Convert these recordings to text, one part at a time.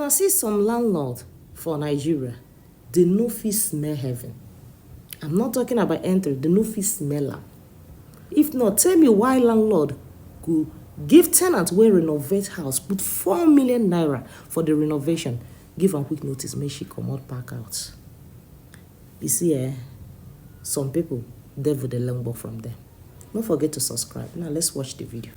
I see some landlord for Nigeria, they no fit smell heaven. I'm not talking about entry, they no fit smell am. If not, tell me why landlord go give tenant wey renovate house, put 4 million naira for the renovation, give am quick notice, make she comot pack out. You see, some people, devil dey learn work from them. Don't forget to subscribe. Now let's watch the video.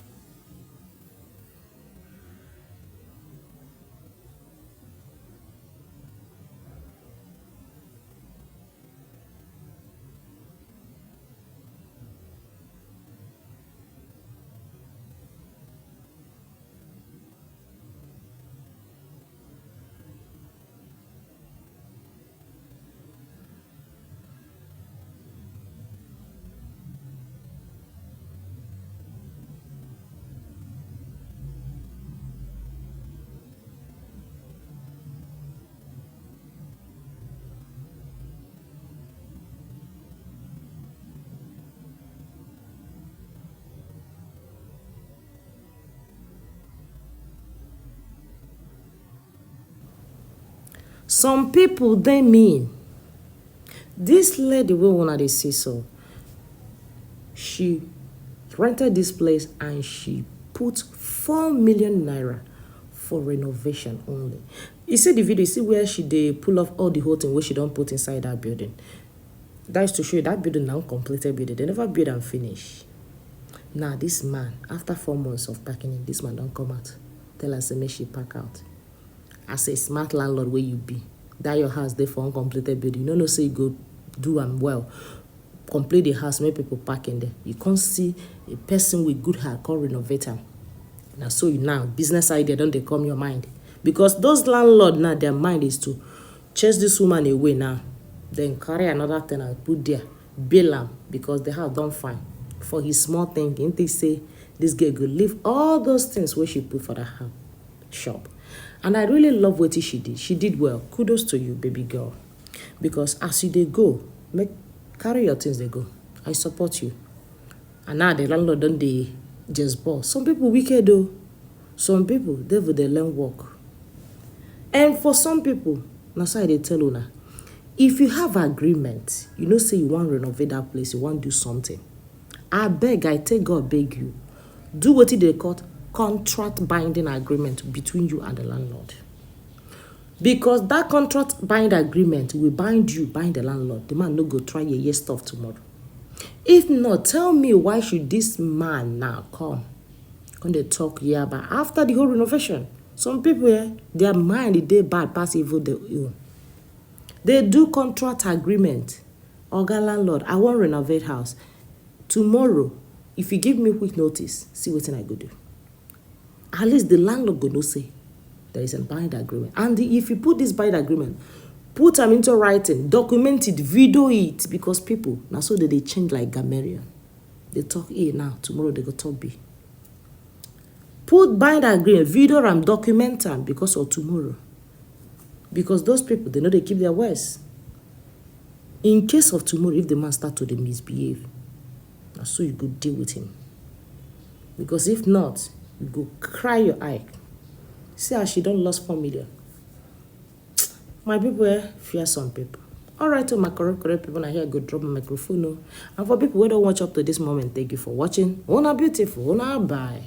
Some people, they mean. This lady wey una dey see so, she rented this place and she put 4 million naira for renovation only. You see the video, you see where she dey pull off all the whole thing wey she don put inside that building. That is to show you that building now completed building. They never build and finish. Now this man, after 4 months of packing in, this man don't come out. Tell her say make she pack out. As a smart landlord where you be, that your house there for uncompleted building, you know say you go do am well, complete the house, make people pack in there. You can't see a person with good heart called renovator. Now so you now business idea don't they come your mind, because those landlord now their mind is to chase this woman away now, then carry another tenant put there, bail am because the house don't fine. For his small thinking, they say this girl go leave all those things where she put for the house shop. And I really love what she did. She did well. Kudos to you, baby girl. Because as you they go, carry your things they go. I support you. And now the landlord don't they just boss. Some people wicked though. Some people they learn work. And for some people, that's why they tell you now, if you have agreement, you know say you want to renovate that place, you want to do something. I take God beg you. Do what they call contract binding agreement between you and the landlord. Because that contract binding agreement will bind you, bind the landlord. The man no go try your stuff tomorrow. If not, tell me why should this man now come when they talk here about after the whole renovation? Some people their mind they bad pass evil the ill. They do contract agreement. Oga landlord, I want renovate house. Tomorrow, if you give me quick notice, see what I go do. At least the landlord go no say there is a bind agreement. And if you put this bind agreement, put them into writing, document it, video it, because people now so that they change like grammarian. They talk A now, tomorrow they go talk B. Put bind agreement, video and document them because of tomorrow. Because those people, they know they keep their words. In case of tomorrow, if the man start to misbehave, now so you go deal with him. Because if not, you go cry your eye. See how she don't lost 4 million. My people fear some people. Alright, to my correct people, I here go drop my microphone. And for people who don't watch up to this moment, thank you for watching. Una beautiful, una bye.